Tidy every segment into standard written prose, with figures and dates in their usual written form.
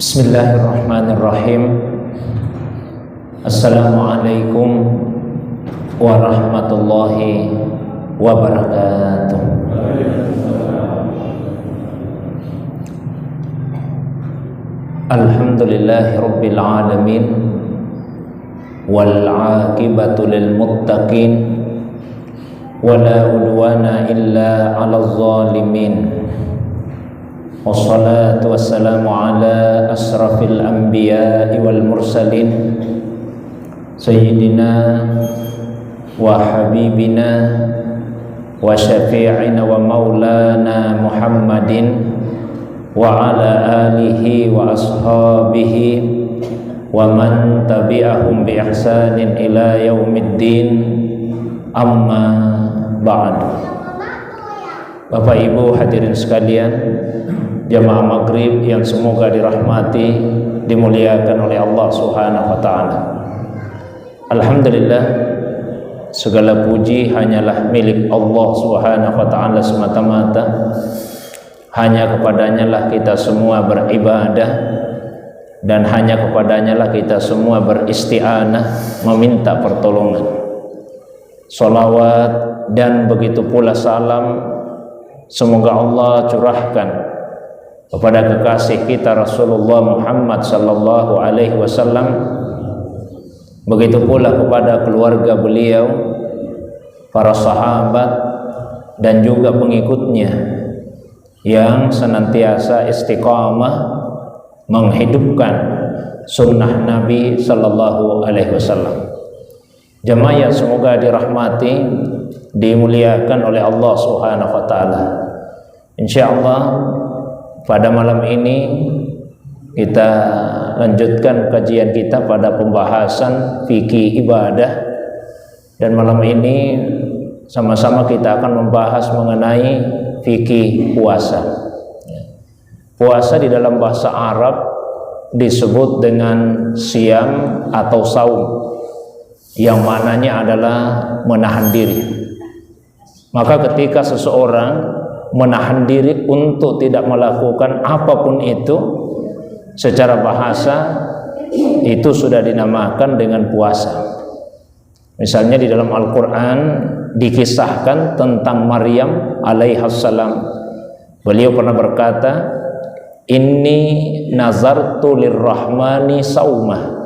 Bismillahirrahmanirrahim. Assalamualaikum warahmatullahi wabarakatuh. Alhamdulillahi rabbil alamin, wal aqibatu lil muttaqin, wala udwana illa 'alal zalimin. Wassalatu wassalamu ala asrafil anbiya'i wal mursalin, sayyidina wa habibina wa syafi'ina wa maulana Muhammadin wa ala alihi wa ashabihi wa man tabi'ahum bi ihsanin ila yaumiddin, amma ba'du. Bapak Ibu hadirin sekalian, jamaah maghrib yang semoga dirahmati, dimuliakan oleh Allah Subhanahu wa ta'ala. Alhamdulillah, segala puji hanyalah milik Allah Subhanahu wa ta'ala semata-mata. Hanya kepadanya lah kita semua beribadah, dan hanya kepadanya lah kita semua beristi'anah, meminta pertolongan. Salawat dan begitu pula salam semoga Allah curahkan kepada kekasih kita Rasulullah Muhammad sallallahu alaihi wasallam, begitu pula kepada keluarga beliau, para sahabat dan juga pengikutnya yang senantiasa istiqamah menghidupkan sunnah Nabi sallallahu alaihi wasallam. Jemaah yang semoga dirahmati, dimuliakan oleh Allah Subhanahu wa taala. Insyaallah pada malam ini kita lanjutkan kajian kita pada pembahasan fikih ibadah, dan malam ini sama-sama kita akan membahas mengenai fikih puasa. Puasa di dalam bahasa Arab disebut dengan siam atau saum, yang maknanya adalah menahan diri. Maka ketika seseorang menahan diri untuk tidak melakukan apapun itu, secara bahasa itu sudah dinamakan dengan puasa. Misalnya di dalam Al-Quran dikisahkan tentang Maryam alaihassalam. Beliau pernah berkata, "Inni nazartu lirrahmani saumah."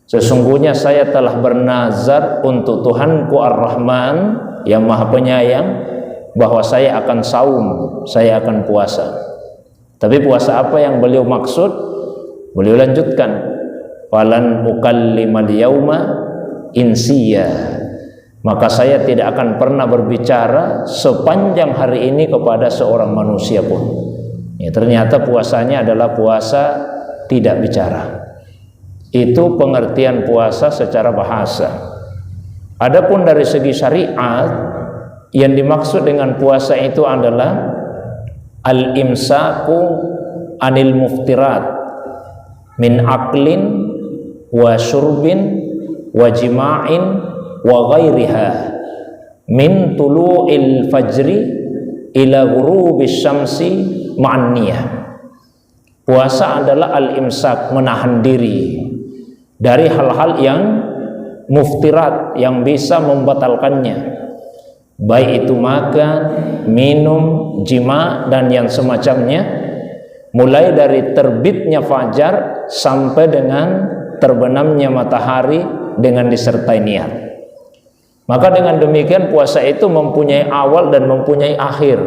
Sesungguhnya saya telah bernazar untuk Tuhanku Ar-Rahman yang Maha Penyayang, bahwa saya akan saum, saya akan puasa. Tapi puasa apa yang beliau maksud? Beliau lanjutkan, "Falan ukallimal yauma insiya." Maka saya tidak akan pernah berbicara sepanjang hari ini kepada seorang manusia pun. Ya, ternyata puasanya adalah puasa tidak bicara. Itu pengertian puasa secara bahasa. Adapun dari segi syariat, yang dimaksud dengan puasa itu adalah al-imsaku anil muftirat min aklin wa syurbin wa jima'in wa ghairiha min tulu'il fajri ila ghurubis syamsi ma'an niyah. Puasa adalah al-imsak, menahan diri dari hal-hal yang muftirat, yang bisa membatalkannya, baik itu makan, minum, jima dan yang semacamnya, mulai dari terbitnya fajar sampai dengan terbenamnya matahari dengan disertai niat. Maka dengan demikian puasa itu mempunyai awal dan mempunyai akhir.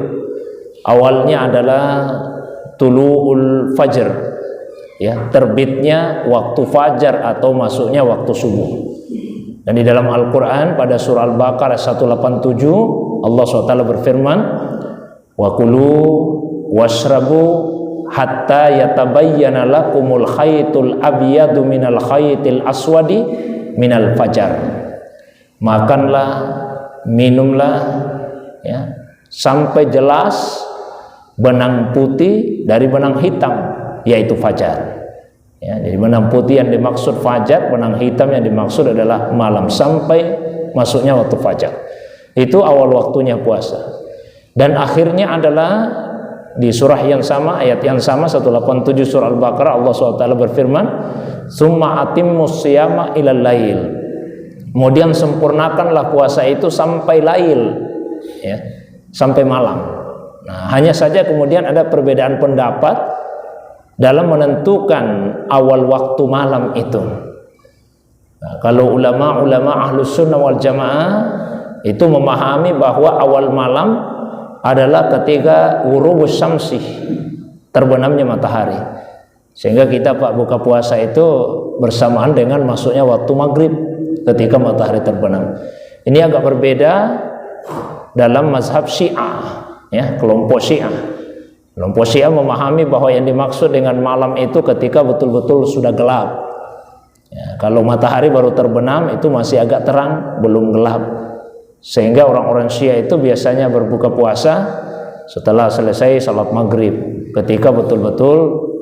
Awalnya adalah tulu'ul fajr, ya, terbitnya waktu fajar atau masuknya waktu subuh. Dan di dalam Al-Quran pada surah Al-Baqarah 187 Allah SWT berfirman, "Wa kulu washrabu hatta yatabayyana lakumul khaytul abyadu minal khaytil aswadi minal fajar." Makanlah, minumlah, ya, sampai jelas benang putih dari benang hitam, yaitu fajar. Ya, jadi benang putih yang dimaksud fajar, benang hitam yang dimaksud adalah malam, sampai masuknya waktu fajar. Itu awal waktunya puasa. Dan akhirnya adalah di surah yang sama, ayat yang sama 187 surah Al-Baqarah, Allah SWT berfirman, "Tsumma atimmus shiyama ilal lail." Kemudian sempurnakanlah puasa itu sampai lail, ya, sampai malam. Nah, hanya saja kemudian ada perbedaan pendapat dalam menentukan awal waktu malam itu. Nah, kalau ulama ahlus sunnah wal jamaah itu memahami bahwa awal malam adalah ketika ghurubus syamsi, terbenamnya matahari, sehingga kita buka puasa itu bersamaan dengan masuknya waktu maghrib ketika matahari terbenam. Ini agak berbeda dalam mazhab Syiah, ya, kelompok Syiah. Kelompok Syiah memahami bahwa yang dimaksud dengan malam itu ketika betul-betul sudah gelap. Ya, kalau matahari baru terbenam itu masih agak terang, belum gelap. Sehingga orang-orang Syiah itu biasanya berbuka puasa setelah selesai salat maghrib, ketika betul-betul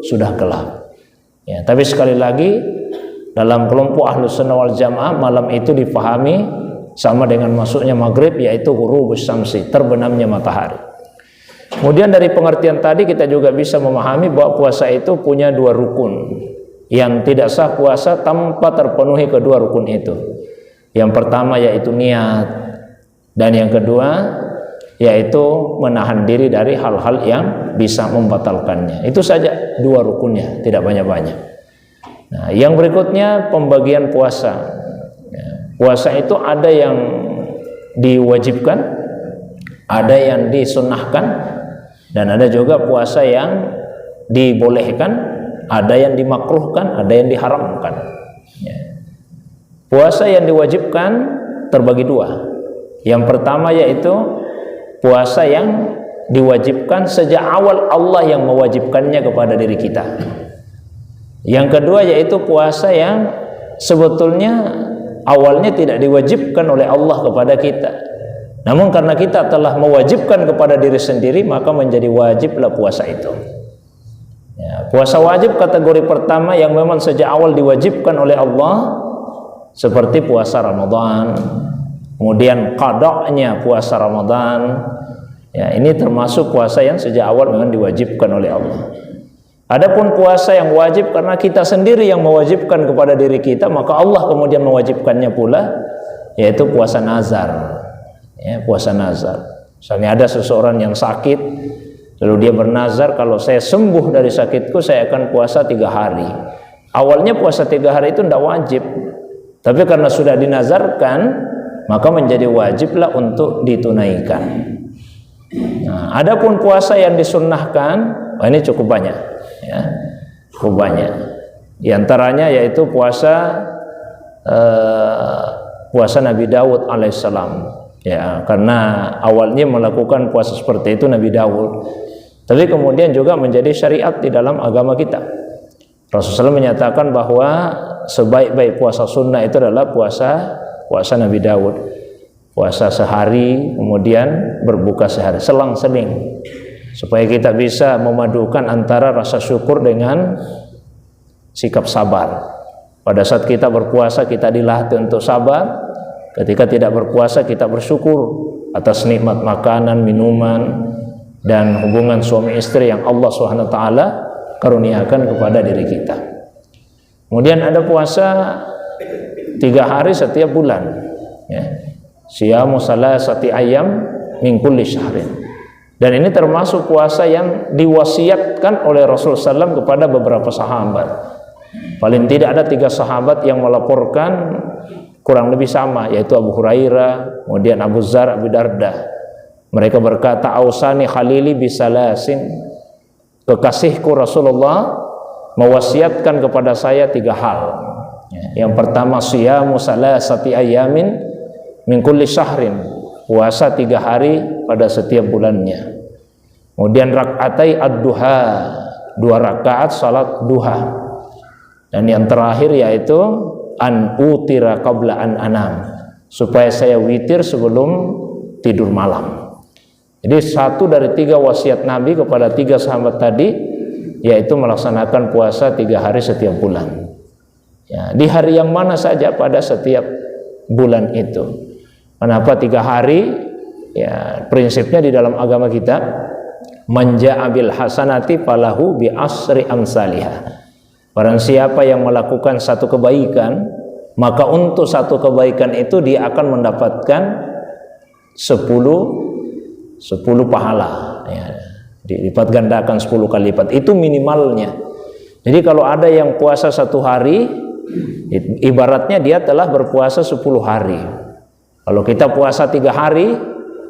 sudah gelap. Ya, tapi sekali lagi dalam kelompok Ahlus Sunnah wal Jamaah malam itu dipahami sama dengan masuknya maghrib, yaitu ghurubus syamsi, terbenamnya matahari. Kemudian dari pengertian tadi kita juga bisa memahami bahwa puasa itu punya dua rukun, yang tidak sah puasa tanpa terpenuhi kedua rukun itu. Yang pertama yaitu niat, dan yang kedua yaitu menahan diri dari hal-hal yang bisa membatalkannya. Itu saja dua rukunnya, tidak banyak-banyak. Nah, yang berikutnya pembagian puasa. Puasa itu ada yang diwajibkan, ada yang disunnahkan, dan ada juga puasa yang dibolehkan, ada yang dimakruhkan, ada yang diharamkan. Puasa yang diwajibkan terbagi dua. Yang pertama yaitu puasa yang diwajibkan sejak awal Allah yang mewajibkannya kepada diri kita. Yang kedua yaitu puasa yang sebetulnya awalnya tidak diwajibkan oleh Allah kepada kita, namun karena kita telah mewajibkan kepada diri sendiri, maka menjadi wajiblah puasa itu. Ya, puasa wajib kategori pertama yang memang sejak awal diwajibkan oleh Allah, seperti puasa Ramadan. Kemudian qada'nya puasa Ramadan, ya, ini termasuk puasa yang sejak awal memang diwajibkan oleh Allah. Adapun puasa yang wajib karena kita sendiri yang mewajibkan kepada diri kita, maka Allah kemudian mewajibkannya pula, yaitu puasa nazar. Ya, puasa nazar. Misalnya ada seseorang yang sakit, lalu dia bernazar, kalau saya sembuh dari sakitku saya akan puasa 3 hari. Awalnya puasa 3 hari itu tidak wajib, tapi karena sudah dinazarkan, maka menjadi wajiblah untuk ditunaikan. Nah, adapun puasa yang disunnahkan, ini cukup banyak, ya, cukup banyak. Di antaranya yaitu puasa Nabi Daud alaihissalam. Ya, karena awalnya melakukan puasa seperti itu Nabi Daud, tapi kemudian juga menjadi syariat di dalam agama kita. Rasulullah menyatakan bahwa sebaik-baik puasa sunnah itu adalah puasa Nabi Daud, puasa sehari kemudian berbuka sehari, selang-seling, supaya kita bisa memadukan antara rasa syukur dengan sikap sabar. Pada saat kita berpuasa kita dilatih untuk sabar, ketika tidak berpuasa kita bersyukur atas nikmat makanan, minuman, dan hubungan suami istri yang Allah SWT karuniakan kepada diri kita. Kemudian ada puasa 3 hari setiap bulan, ya. Siyamu salasati ayyam min kulli syahrin. Dan ini termasuk puasa yang diwasiatkan oleh Rasulullah SAW kepada beberapa sahabat. Paling tidak ada 3 sahabat yang melaporkan kurang lebih sama, yaitu Abu Hurairah, kemudian Abu Dzar, Abu Darda. Mereka berkata, "Ausani khalili bisalasin." Kekasihku Rasulullah mewasiatkan kepada saya 3 hal. Yang pertama, siyamu salasati ayyamin min kulli syahrin, puasa 3 hari pada setiap bulannya. Kemudian rakaatai ad-duha, 2 rakaat salat duha. Dan yang terakhir yaitu an utira qabla an anam, supaya saya witir sebelum tidur malam. Jadi 1 dari 3 wasiat Nabi kepada 3 sahabat tadi yaitu melaksanakan puasa 3 hari setiap bulan. Ya, di hari yang mana saja pada setiap bulan itu. Kenapa 3 hari? Ya, prinsipnya di dalam agama kita Man jaa bil hasanati falahu bi asri amsalihah. Barang siapa yang melakukan satu kebaikan, maka untuk satu kebaikan itu dia akan mendapatkan 10 pahala, ya. Dilipat gandakan 10 kali lipat, itu minimalnya. Jadi kalau ada yang puasa 1 hari, ibaratnya dia telah berpuasa 10 hari. Kalau kita puasa 3 hari,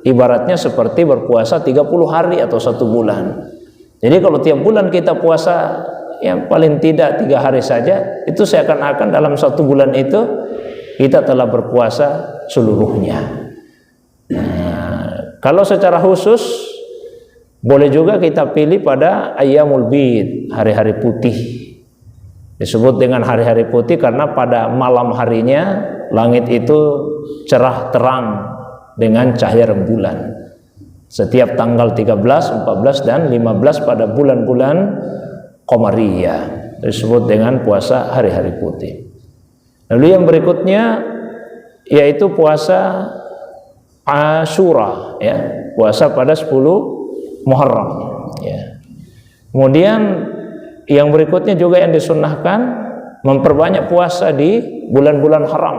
ibaratnya seperti berpuasa 30 hari atau 1 bulan. Jadi kalau tiap bulan kita puasa yang paling tidak 3 hari saja, itu seakan-akan dalam 1 bulan itu kita telah berpuasa seluruhnya. Nah, kalau secara khusus boleh juga kita pilih pada ayyamul bid, hari-hari putih. Disebut dengan hari-hari putih karena pada malam harinya langit itu cerah terang dengan cahaya rembulan. Setiap tanggal 13, 14 dan 15 pada bulan-bulan Qamariyah disebut dengan puasa hari-hari putih. Lalu yang berikutnya yaitu puasa Asyura, ya, puasa pada 10 Muharram, ya. Kemudian yang berikutnya juga yang disunnahkan memperbanyak puasa di bulan-bulan haram.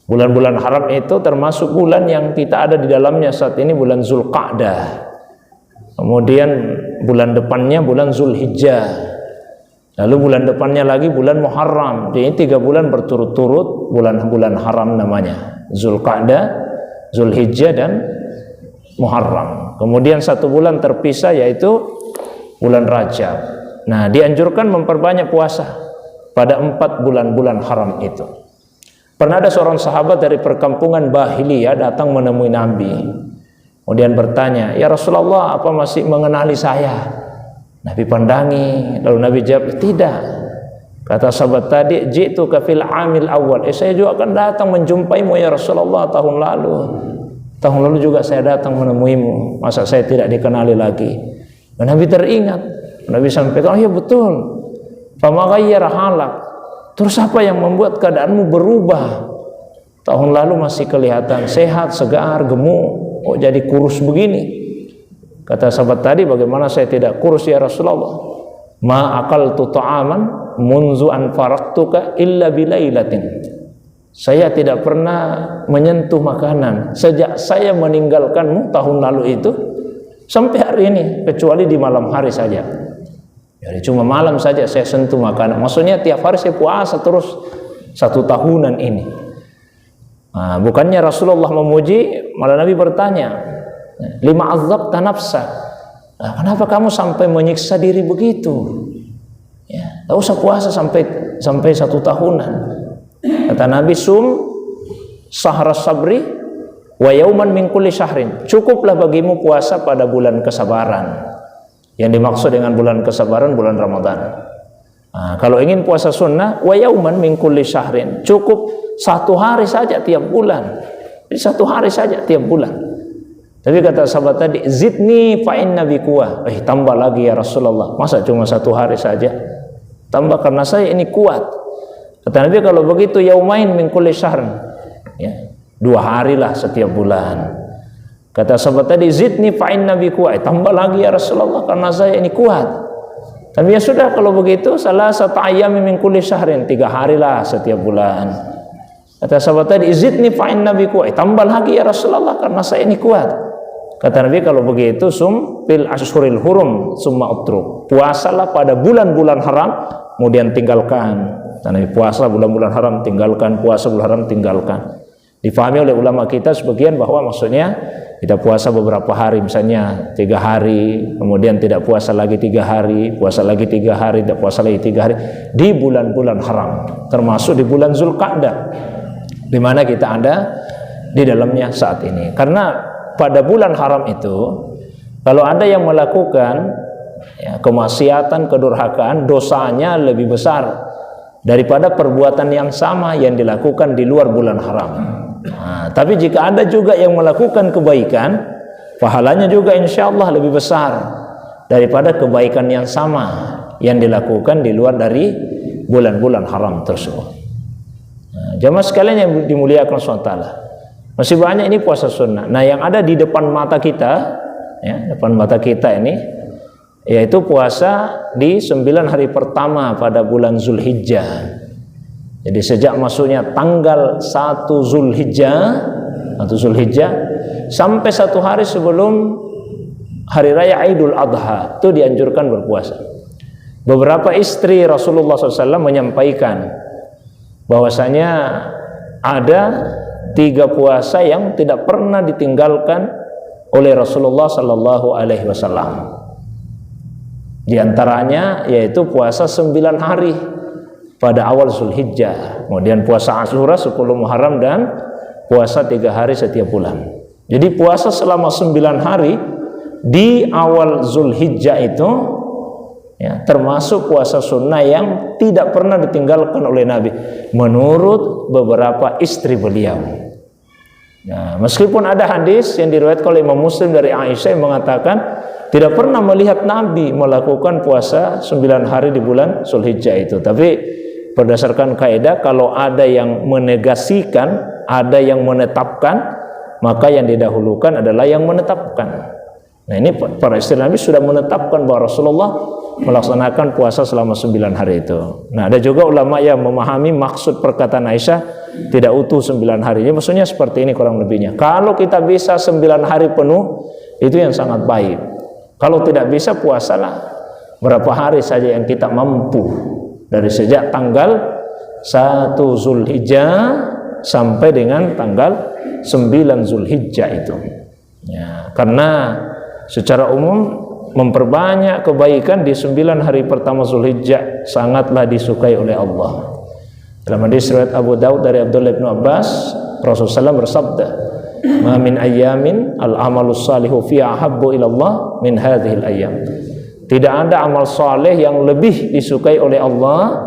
Bulan-bulan haram itu termasuk bulan yang kita ada di dalamnya saat ini, bulan Zulqa'dah. Kemudian bulan depannya bulan Zulhijjah. Lalu bulan depannya lagi bulan Muharram. Jadi 3 bulan berturut-turut bulan-bulan haram namanya. Zulqa'dah, Zulhijjah dan Muharram. Kemudian 1 bulan terpisah yaitu bulan Rajab. Nah, dianjurkan memperbanyak puasa pada 4 bulan-bulan haram itu. Pernah ada seorang sahabat dari perkampungan Bahiliyah datang menemui Nabi. Kemudian bertanya, "Ya Rasulullah, apa masih mengenali saya?" Nabi pandangi, lalu Nabi jawab, "Tidak." Kata sahabat tadi, "Ji'tuka fil amil awal." Saya juga akan datang menjumpaimu ya Rasulullah tahun lalu. Tahun lalu juga saya datang menemuimu. Masa saya tidak dikenali lagi? Dan Nabi teringat. Nabi sampaikan, "Oh ya betul. Fama ghayyara halak." Terus apa yang membuat keadaanmu berubah? Tahun lalu masih kelihatan sehat, segar, gemuk. Oh jadi kurus begini. Kata sahabat tadi, "Bagaimana saya tidak kurus ya Rasulullah? Ma akaltu ta'aman munzu an faraktuka illa bilailatin." Saya tidak pernah menyentuh makanan sejak saya meninggalkanmu tahun lalu itu sampai hari ini, kecuali di malam hari saja. Jadi cuma malam saja saya sentuh makanan. Maksudnya tiap hari saya puasa terus 1 tahunan ini. Nah, bukannya Rasulullah memuji, malah Nabi bertanya, "Lima azabta nafsa?" Nah, kenapa kamu sampai menyiksa diri begitu? Ya, tak usah puasa sampai 1 tahunan. Kata Nabi, "Sum sahras sabri wa yauman min kulli syahrin." Cukuplah bagimu puasa pada bulan kesabaran. Yang dimaksud dengan bulan kesabaran bulan Ramadan. Nah, kalau ingin puasa sunnah, wa yauman min kulli syahrin, cukup 1 hari saja tiap bulan. Jadi 1 hari saja tiap bulan. Tapi kata sahabat tadi, "Zidni fa inna bi quwwah." Tambah lagi ya Rasulullah. Masa cuma 1 hari saja? Tambah karena saya ini kuat. Kata Nabi, "Kalau begitu yaumain min kulli syahrin." Ya, 2 hari lah setiap bulan. Kata sahabat tadi, "Zidni fa inna bi quwwah." Tambah lagi ya Rasulullah karena saya ini kuat. Tapi ya sudah kalau begitu salasata ayyamin min kulli syahrin, 3 hari lah setiap bulan. Kata sahabat tadi, "Zidni fa inna bi quwwah." Tambah lagi ya Rasulullah karena saya ini kuat. Kata Nabi, kalau begitu sum fil ashhuril hurum summa utruk. Puasalah pada bulan-bulan haram kemudian tinggalkan. Kata Nabi, puasa bulan-bulan haram tinggalkan, puasa bulan haram tinggalkan. Difahami oleh ulama kita sebagian bahwa maksudnya kita puasa beberapa hari, misalnya 3 hari, kemudian tidak puasa lagi 3 hari, puasa lagi 3 hari, tidak puasa lagi 3 hari di bulan-bulan haram, termasuk di bulan Zulqa'dah, di mana kita ada di dalamnya saat ini. Karena pada bulan haram itu, kalau ada yang melakukan kemaksiatan, kedurhakaan, dosanya lebih besar daripada perbuatan yang sama yang dilakukan di luar bulan haram. Nah, tapi jika ada juga yang melakukan kebaikan, pahalanya juga insya Allah lebih besar daripada kebaikan yang sama yang dilakukan di luar dari bulan-bulan haram tersebut. Nah, jamaah sekalian yang dimuliakan SWT, masih banyak ini puasa sunnah. Nah, yang ada di depan mata kita ya, depan mata kita ini, yaitu puasa di 9 hari pertama pada bulan Zulhijjah. Jadi sejak masuknya tanggal 1 Zulhijjah sampai 1 hari sebelum hari raya Idul Adha itu dianjurkan berpuasa. Beberapa istri Rasulullah SAW menyampaikan bahwasanya ada 3 puasa yang tidak pernah ditinggalkan oleh Rasulullah SAW. Di antaranya yaitu puasa 9 hari pada awal Zulhijjah, kemudian puasa Asyura 10 Muharram, dan puasa 3 hari setiap bulan. Jadi puasa selama 9 hari di awal Zulhijjah itu, ya, termasuk puasa sunnah yang tidak pernah ditinggalkan oleh Nabi menurut beberapa istri beliau. Nah, meskipun ada hadis yang diriwayatkan oleh Imam Muslim dari Aisyah yang mengatakan tidak pernah melihat Nabi melakukan puasa 9 hari di bulan Zulhijjah itu, tapi berdasarkan kaidah kalau ada yang menegasikan, ada yang menetapkan, maka yang didahulukan adalah yang menetapkan. Nah, ini para istri Nabi sudah menetapkan bahwa Rasulullah melaksanakan puasa selama 9 hari itu. Nah, ada juga ulama yang memahami maksud perkataan Aisyah tidak utuh 9 hari. Ini maksudnya seperti ini kurang lebihnya. Kalau kita bisa 9 hari penuh, itu yang sangat baik. Kalau tidak bisa, puasalah berapa hari saja yang kita mampu, dari sejak tanggal 1 Zulhijjah sampai dengan tanggal 9 Zulhijjah itu. Ya, karena secara umum memperbanyak kebaikan di 9 hari pertama Zulhijjah sangatlah disukai oleh Allah. Dalam hadis riwayat Abu Daud dari Abdullah bin Abbas, Rasulullah SAW bersabda, "Ma min ayyamin al-amalus salihu fiha ahabbu ila Allah min hadhil ayyam." Tidak ada amal saleh yang lebih disukai oleh Allah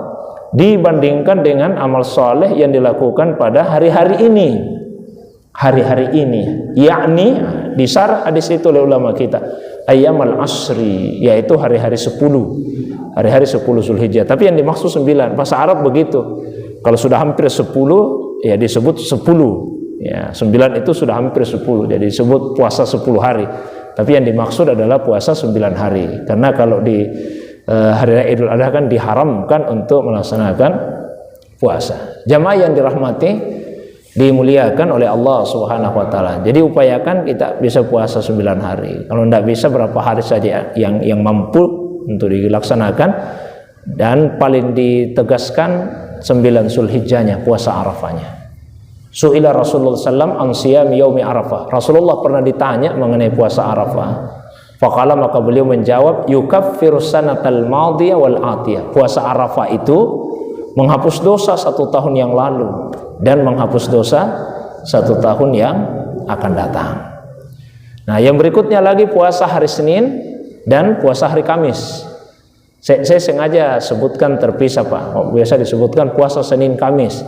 dibandingkan dengan amal saleh yang dilakukan pada hari-hari ini. Hari-hari ini, yakni disarah hadis itu oleh ulama kita, ayyamal asri, yaitu hari-hari 10. Hari-hari 10 Zulhijjah. Tapi yang dimaksud 9, bahasa Arab begitu. Kalau sudah hampir 10, ya disebut 10. Ya, 9 itu sudah hampir 10, jadi disebut puasa 10 hari. Tapi yang dimaksud adalah puasa 9 hari. Karena kalau di hari raya Idul Adha kan diharamkan untuk melaksanakan puasa. Jamaah yang dirahmati, dimuliakan oleh Allah Subhanahu wa taala. Jadi upayakan kita bisa puasa 9 hari. Kalau tidak bisa, berapa hari saja yang mampu untuk dilaksanakan, dan paling ditegaskan 9 Zulhijjahnya, puasa Arafahnya. Su'ila Rasulullah sallam an siyam yaumi Arafah. Rasulullah pernah ditanya mengenai puasa Arafah. Faqala, maka beliau menjawab, yukaffiru sanatal madiyah wal atiyah. Puasa Arafah itu menghapus dosa 1 tahun yang lalu dan menghapus dosa 1 tahun yang akan datang. Nah, yang berikutnya lagi puasa hari Senin dan puasa hari Kamis. Saya sengaja sebutkan terpisah, Pak. Biasa disebutkan puasa Senin Kamis.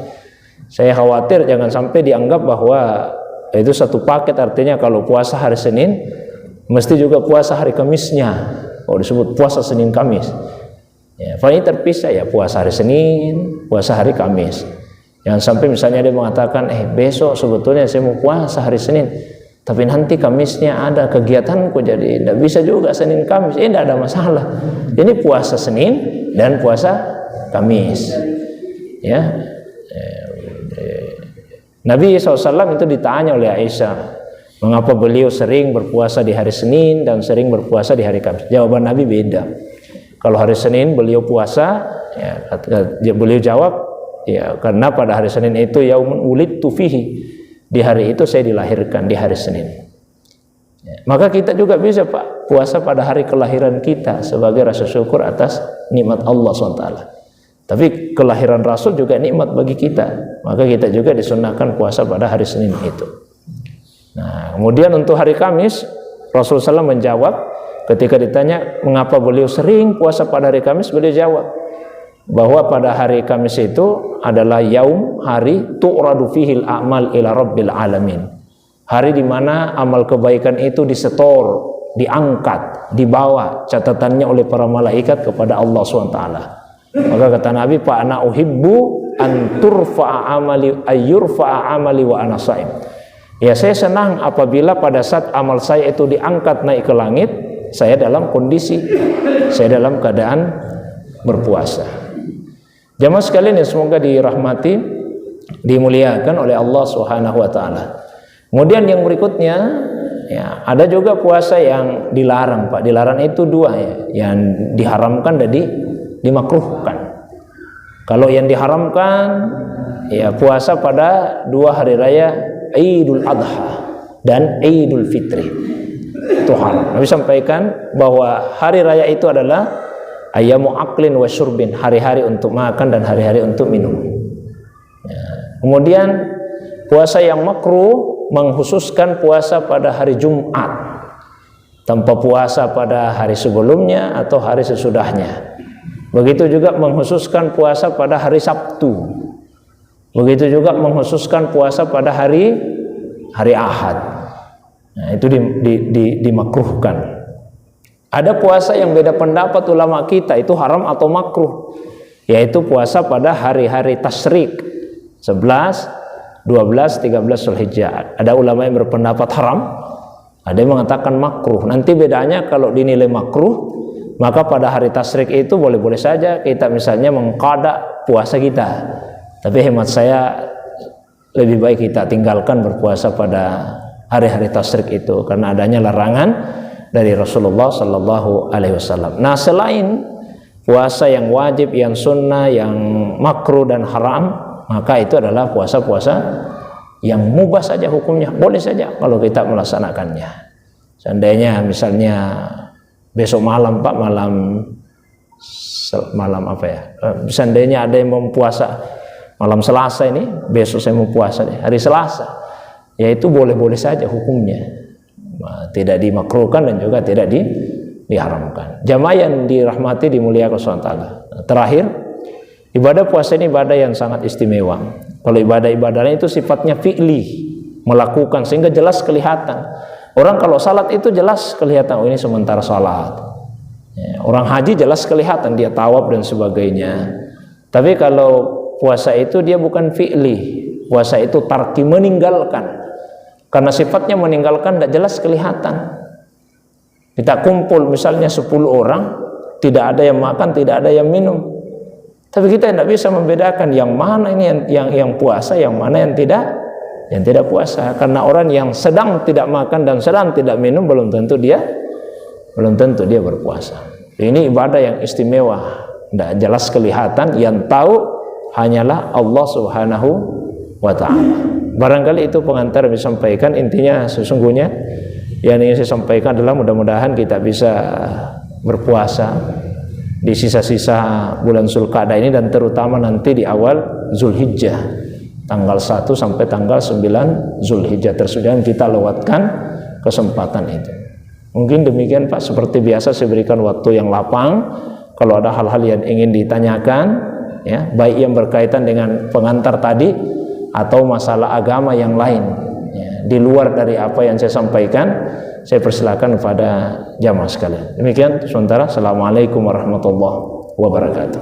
Saya khawatir jangan sampai dianggap bahwa itu satu paket, artinya kalau puasa hari Senin mesti juga puasa hari Kamisnya. Oh, disebut puasa Senin Kamis. Ya, ini terpisah ya, puasa hari Senin, puasa hari Kamis. Jangan sampai misalnya dia mengatakan, besok sebetulnya saya mau puasa hari Senin, tapi nanti Kamisnya ada kegiatanku, jadi tidak bisa juga Senin Kamis. Tidak ada masalah. Ini puasa Senin dan puasa Kamis. Ya. Nabi SAW itu ditanya oleh Aisyah, mengapa beliau sering berpuasa di hari Senin dan sering berpuasa di hari Kamis. Jawaban Nabi beda. Kalau hari Senin beliau puasa, ya, beliau jawab, ya, karena pada hari Senin itu yaumun ulidtu fihi, di hari itu saya dilahirkan, di hari Senin. Ya, maka kita juga bisa, Pak, puasa pada hari kelahiran kita sebagai rasa syukur atas nikmat Allah SWT. Tapi kelahiran Rasul juga nikmat bagi kita, maka kita juga disunahkan puasa pada hari Senin itu. Nah, kemudian untuk hari Kamis, Rasulullah SAW menjawab ketika ditanya mengapa beliau sering puasa pada hari Kamis, beliau jawab bahwa pada hari Kamis itu adalah yaum, hari tu'radu fihil a'mal ila rabbil alamin. Hari di mana amal kebaikan itu disetor, diangkat, dibawa catatannya oleh para malaikat kepada Allah SWT. Maka kata Nabi, fa ana uhibbu an turfa'a amali ayyurfa'a amali wa ana shaim. Ya, saya senang apabila pada saat amal saya itu diangkat naik ke langit, saya dalam kondisi, saya dalam keadaan berpuasa. Jamaah sekalian yang semoga dirahmati, dimuliakan oleh Allah Subhanahu wa taala. Kemudian yang berikutnya, ya, ada juga puasa yang dilarang, Pak. Dilarang itu dua, ya. Yang diharamkan dan dimakruhkan. Kalau yang diharamkan, ya, puasa pada 2 hari raya Idul Adha dan Idul Fitri. Itu haram. Nabi sampaikan bahwa hari raya itu adalah ayyamu aklin wa syurbin, hari-hari untuk makan dan hari-hari untuk minum. Ya. Kemudian puasa yang makruh mengkhususkan puasa pada hari Jumat, tanpa puasa pada hari sebelumnya atau hari sesudahnya. Begitu juga mengkhususkan puasa pada hari Sabtu. Begitu juga mengkhususkan puasa pada hari Ahad. Nah, itu dimakruhkan. Ada puasa yang beda pendapat ulama kita, itu haram atau makruh, yaitu puasa pada hari-hari tasyrik 11, 12, 13 Zulhijjah. Ada ulama yang berpendapat haram, ada yang mengatakan makruh. Nanti bedanya kalau dinilai makruh, maka pada hari tasyrik itu boleh-boleh saja kita misalnya mengqada puasa kita. Tapi hemat saya lebih baik kita tinggalkan berpuasa pada hari-hari tasyrik itu karena adanya larangan dari Rasulullah Sallallahu Alaihi Wasallam. Nah, selain puasa yang wajib, yang sunnah, yang makruh dan haram, maka itu adalah puasa-puasa yang mubah saja hukumnya, boleh saja kalau kita melaksanakannya. Seandainya misalnya besok malam, Pak, malam apa ya? Seandainya ada yang mau puasa malam Selasa ini, besok saya mau puasa nih, hari Selasa, ya itu boleh-boleh saja hukumnya, tidak dimakruhkan dan juga tidak diharamkan. Jamaah yang dirahmati, dimuliakan SWT. Terakhir, ibadah puasa ini ibadah yang sangat istimewa. Kalau ibadah-ibadahnya itu sifatnya fi'li, melakukan, sehingga jelas kelihatan. Orang kalau salat itu jelas kelihatan, oh ini sementara salat. Ya, orang haji jelas kelihatan, dia tawaf dan sebagainya. Tapi kalau puasa itu dia bukan fi'li, puasa itu tarki, meninggalkan. Karena sifatnya meninggalkan, tidak jelas kelihatan. Kita kumpul misalnya 10 orang, tidak ada yang makan, tidak ada yang minum. Tapi kita tidak bisa membedakan yang mana ini yang puasa, yang mana yang tidak puasa. Karena orang yang sedang tidak makan dan sedang tidak minum belum tentu dia berpuasa. Ini ibadah yang istimewa, tidak jelas kelihatan, yang tahu hanyalah Allah Subhanahu wa ta'ala. Barangkali itu pengantar yang disampaikan. Intinya sesungguhnya yang ingin saya sampaikan adalah mudah-mudahan kita bisa berpuasa di sisa-sisa bulan Zulqa'dah ini, dan terutama nanti di awal Zulhijjah, tanggal 1 sampai tanggal 9 Zulhijjah tersebut, kita lewatkan kesempatan itu. Mungkin demikian, Pak. Seperti biasa saya berikan waktu yang lapang. Kalau ada hal-hal yang ingin ditanyakan, ya, baik yang berkaitan dengan pengantar tadi atau masalah agama yang lain, ya, di luar dari apa yang saya sampaikan, saya persilakan kepada jamaah sekalian. Demikian sementara. Assalamualaikum warahmatullahi wabarakatuh.